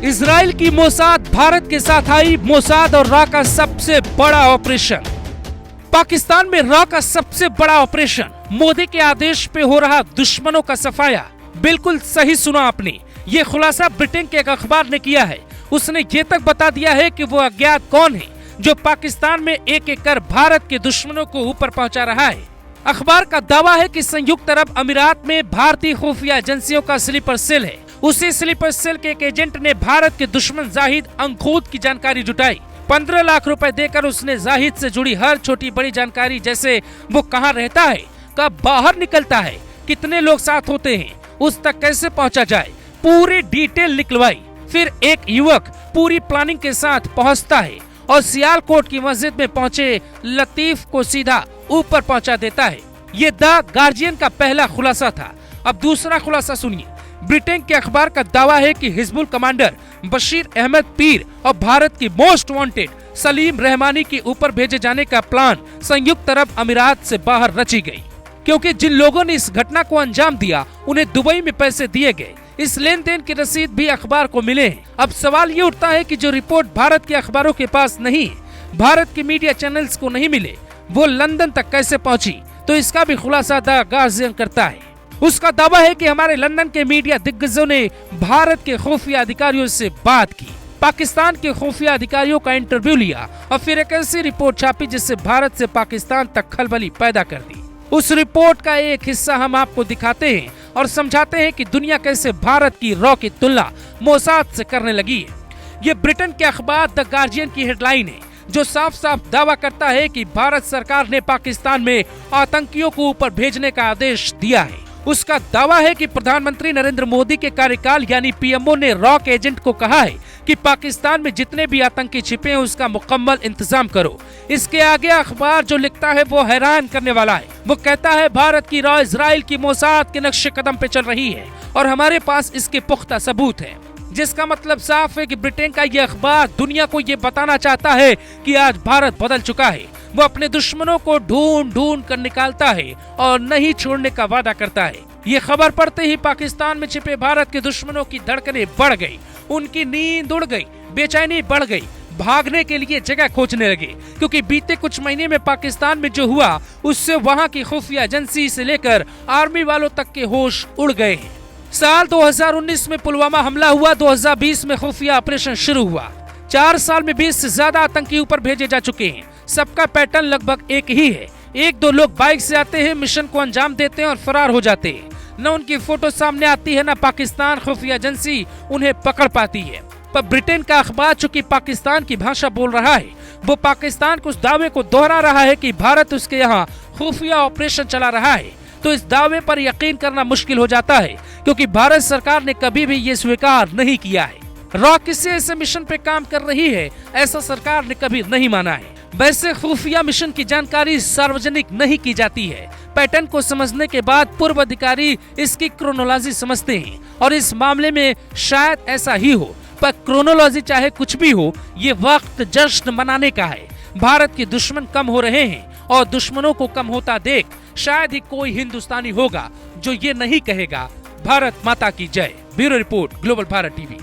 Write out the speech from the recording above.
Israel की Mossad Bharat के साथ आई मोसाद और रॉ का सबसे बड़ा ऑपरेशन। पाकिस्तान में रॉ का सबसे बड़ा ऑपरेशन, मोदी के आदेश पे हो रहा दुश्मनों का सफाया। बिल्कुल सही सुना आपने, ये खुलासा ब्रिटेन के एक अखबार ने किया है। उसने ये तक बता दिया है कि वो अज्ञात कौन है जो पाकिस्तान में एक एक कर भारत के दुश्मनों को ऊपर पहुंचा रहा है। अखबार का दावा है कि संयुक्त अरब अमीरात में भारतीय खुफिया एजेंसियों का स्लीपर सेल है। उसी स्लीपर सेल के एक एजेंट ने भारत के दुश्मन जाहिद अंखूद की जानकारी जुटाई। 15 लाख रुपए देकर उसने जाहिद से जुड़ी हर छोटी बड़ी जानकारी, जैसे वो कहाँ रहता है, कब बाहर निकलता है, कितने लोग साथ होते हैं, उस तक कैसे पहुंचा जाए, पूरी डिटेल निकलवाई। फिर एक युवक पूरी प्लानिंग के साथ पहुंचता है और सियालकोट की मस्जिद में पहुंचे लतीफ को सीधा ऊपर पहुंचा देता है। ये द गार्जियन का पहला खुलासा था। अब दूसरा खुलासा सुनिए। ब्रिटेन के अखबार का दावा है कि हिजबुल कमांडर बशीर अहमद पीर और भारत की मोस्ट वांटेड सलीम रहमानी के ऊपर भेजे जाने का प्लान संयुक्त अरब अमीरात से बाहर रची गई, क्योंकि जिन लोगों ने इस घटना को अंजाम दिया उन्हें दुबई में पैसे दिए गए। इस लेन देन की रसीद भी अखबार को मिले हैं। अब सवाल ये उठता है कि जो रिपोर्ट भारत के अखबारों के पास नहीं, भारत के मीडिया चैनल्स को नहीं मिले, वो लंदन तक कैसे पहुंची? तो इसका भी खुलासा द गार्जियन करता है। उसका दावा है कि हमारे लंदन के मीडिया दिग्गजों ने भारत के खुफिया अधिकारियों से बात की, पाकिस्तान के खुफिया अधिकारियों का इंटरव्यू लिया और फिर एक ऐसी रिपोर्ट छापी जिससे भारत से पाकिस्तान तक खलबली पैदा कर दी। उस रिपोर्ट का एक हिस्सा हम आपको दिखाते हैं और समझाते हैं कि दुनिया कैसे भारत की रॉ की तुलना मोसाद से करने लगी है। ये ब्रिटेन के अखबार द गार्जियन की हेडलाइन है, जो साफ साफ दावा करता है कि भारत सरकार ने पाकिस्तान में आतंकियों को ऊपर भेजने का आदेश दिया है। उसका दावा है कि प्रधानमंत्री नरेंद्र मोदी के कार्यकाल यानी पीएमओ ने रॉ के एजेंट को कहा है कि पाकिस्तान में जितने भी आतंकी छिपे हैं उसका मुकम्मल इंतजाम करो। इसके आगे अखबार जो लिखता है वो हैरान करने वाला है। वो कहता है भारत की रॉ इजराइल की मोसाद के नक्शे कदम पे चल रही है और हमारे पास इसके पुख्ता सबूत है। जिसका मतलब साफ है कि ब्रिटेन का ये अखबार दुनिया को ये बताना चाहता है कि आज भारत बदल चुका है। वो अपने दुश्मनों को ढूंढ ढूंढ कर निकालता है और नहीं छोड़ने का वादा करता है। ये खबर पढ़ते ही पाकिस्तान में छिपे भारत के दुश्मनों की धड़कनें बढ़ गई, उनकी नींद उड़ गई, बेचैनी बढ़ गई, भागने के लिए जगह खोजने लगे, क्योंकि बीते कुछ महीने में पाकिस्तान में जो हुआ उससे वहाँ की खुफिया एजेंसी से लेकर आर्मी वालों तक के होश उड़ गए हैं। साल 2019 में पुलवामा हमला हुआ, 2020 में खुफिया ऑपरेशन शुरू हुआ। 4 साल में 20 से ज्यादा आतंकी ऊपर भेजे जा चुके हैं। सबका पैटर्न लगभग एक ही है। 1-2 लोग बाइक से आते हैं, मिशन को अंजाम देते हैं और फरार हो जाते हैं। न उनकी फोटो सामने आती है, न पाकिस्तान खुफिया एजेंसी उन्हें पकड़ पाती है। पर ब्रिटेन का अखबार चूंकि पाकिस्तान की भाषा बोल रहा है, वो पाकिस्तान को उस दावे को दोहरा रहा है कि भारत उसके यहाँ खुफिया ऑपरेशन चला रहा है। तो इस दावे पर यकीन करना मुश्किल हो जाता है, क्योंकि भारत सरकार ने कभी भी ये स्वीकार नहीं किया है। रॉ किसी ऐसे मिशन पे काम कर रही है, ऐसा सरकार ने कभी नहीं माना है। वैसे खुफिया मिशन की जानकारी सार्वजनिक नहीं की जाती है। पैटर्न को समझने के बाद पूर्व अधिकारी इसकी क्रोनोलॉजी समझते हैं और इस मामले में शायद ऐसा ही हो। पर क्रोनोलॉजी चाहे कुछ भी हो, ये वक्त जश्न मनाने का है। भारत के दुश्मन कम हो रहे हैं और दुश्मनों को कम होता देख शायद ही कोई हिंदुस्तानी होगा जो ये नहीं कहेगा भारत माता की जय। Bureau report, global Bharat TV.